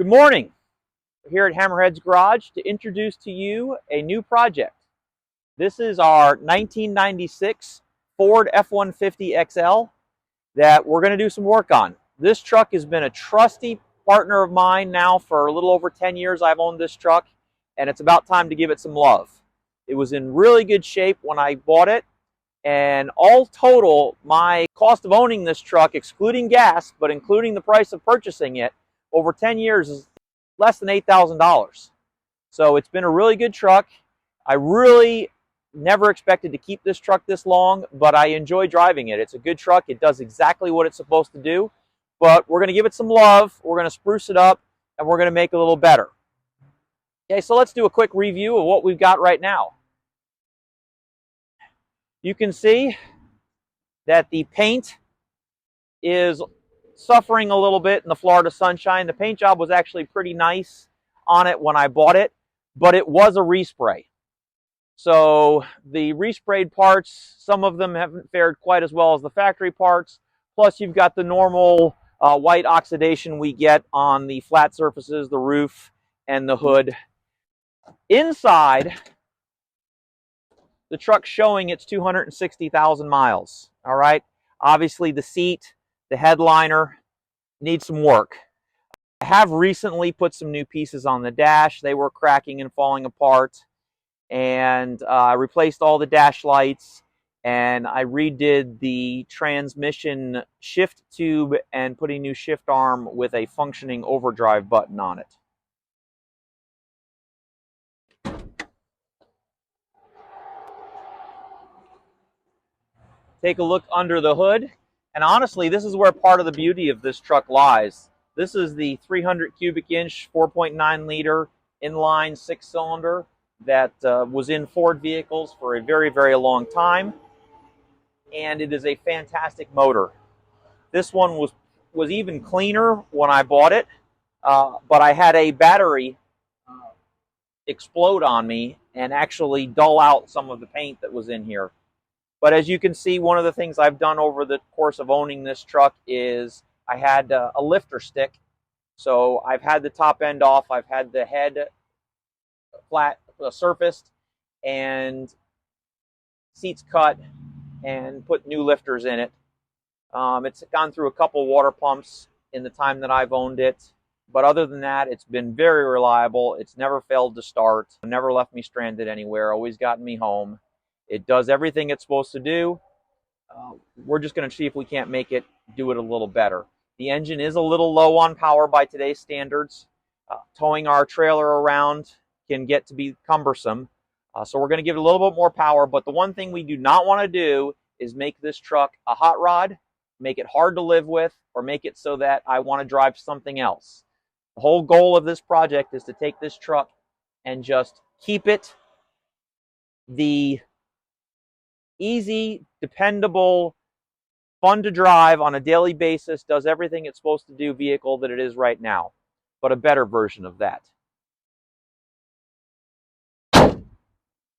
Good morning. We're here at Hammerhead's Garage to introduce to you a new project. This is our 1996 Ford F-150 XL that we're going to do some work on. This truck has been a trusty partner of mine now for a little over 10 years. I've owned this truck, and it's about time to give it some love. It was in really good shape when I bought it, and all total, my cost of owning this truck, excluding gas, but including the price of purchasing it, over 10 years is less than $8,000. So it's been a really good truck. I really never expected to keep this truck this long, but I enjoy driving it. It's a good truck. It does exactly what it's supposed to do, but we're going to give it some love. We're going to spruce it up, and we're going to make it a little better. Okay, so let's do a quick review of what we've got right now. You can see that the paint is suffering a little bit in the Florida sunshine. The paint job was actually pretty nice on it when I bought it, but it was a respray. So the resprayed parts, some of them haven't fared quite as well as the factory parts. Plus you've got the normal white oxidation we get on the flat surfaces, the roof, and the hood. Inside, the truck's showing it's 260,000 miles. All right. Obviously the seat, the headliner needs some work. I have recently put some new pieces on the dash. They were cracking and falling apart. And I replaced all the dash lights, and I redid the transmission shift tube and put a new shift arm with a functioning overdrive button on it. Take a look under the hood. And honestly, this is where part of the beauty of this truck lies. This is the 300 cubic inch, 4.9 liter inline 6-cylinder that was in Ford vehicles for a very, very long time. And it is a fantastic motor. This one was even cleaner when I bought it, but I had a battery explode on me and actually dull out some of the paint that was in here. But as you can see, one of the things I've done over the course of owning this truck is I had a lifter stick. So I've had the top end off, I've had the head flat surfaced, and seats cut, and put new lifters in it. It's gone through a couple water pumps in the time that I've owned it. But other than that, it's been very reliable. It's never failed to start, never left me stranded anywhere, always gotten me home. It does everything it's supposed to do. We're just going to see if we can't make it do it a little better. The engine is a little low on power by today's standards. Towing our trailer around can get to be cumbersome. So we're going to give it a little bit more power. But the one thing we do not want to do is make this truck a hot rod, make it hard to live with, or make it so that I want to drive something else. The whole goal of this project is to take this truck and just keep it the easy, dependable, fun to drive on a daily basis, does everything it's supposed to do vehicle that it is right now, but a better version of that.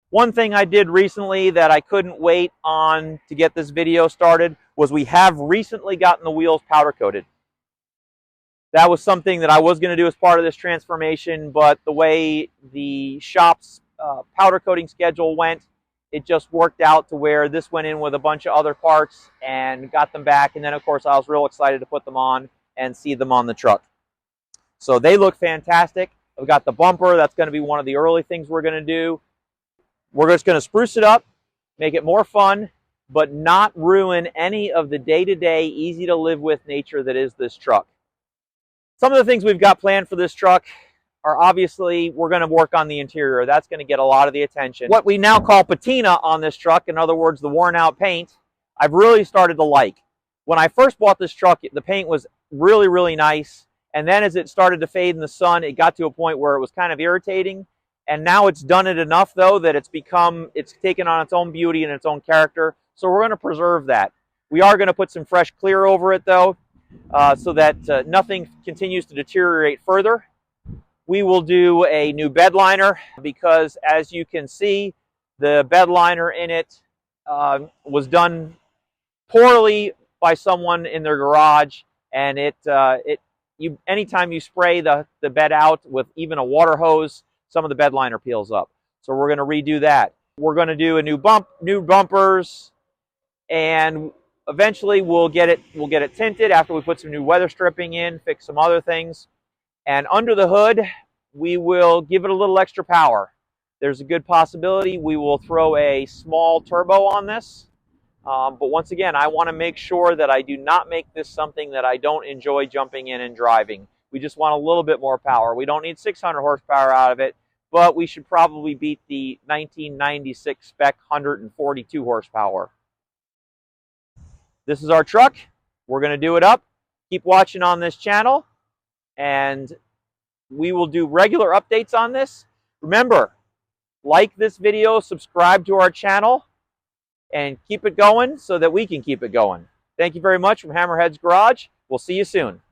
One thing I did recently that I couldn't wait on to get this video started was we have recently gotten the wheels powder coated. That was something that I was going to do as part of this transformation, but the way the shop's powder coating schedule went, it just worked out to where this went in with a bunch of other parts and got them back. And then, of course, I was real excited to put them on and see them on the truck. So they look fantastic. I've got the bumper. That's going to be one of the early things we're going to do. We're just going to spruce it up, make it more fun, but not ruin any of the day-to-day, easy-to-live-with nature that is this truck. Some of the things we've got planned for this truck are obviously, we're going to work on the interior. That's going to get a lot of the attention. What we now call patina on this truck, in other words, the worn out paint, I've really started to like. When I first bought this truck, the paint was really, really nice. And then as it started to fade in the sun, it got to a point where it was kind of irritating. And now it's done it enough, though, that it's taken on its own beauty and its own character. So we're going to preserve that. We are going to put some fresh clear over it, though, so that nothing continues to deteriorate further. We will do a new bed liner because, as you can see, the bed liner in it was done poorly by someone in their garage, and it anytime you spray the bed out with even a water hose, some of the bed liner peels up. So we're going to redo that. We're going to do a new bumpers, and eventually we'll get it tinted after we put some new weather stripping in, fix some other things. And under the hood, we will give it a little extra power. There's a good possibility we will throw a small turbo on this. But once again, I want to make sure that I do not make this something that I don't enjoy jumping in and driving. We just want a little bit more power. We don't need 600 horsepower out of it, but we should probably beat the 1996 spec 142 horsepower. This is our truck. We're going to do it up. Keep watching on this channel, and we will do regular updates on this. Remember, like this video, subscribe to our channel, and keep it going so that we can keep it going. Thank you very much from Hammerhead's Garage. We'll see you soon.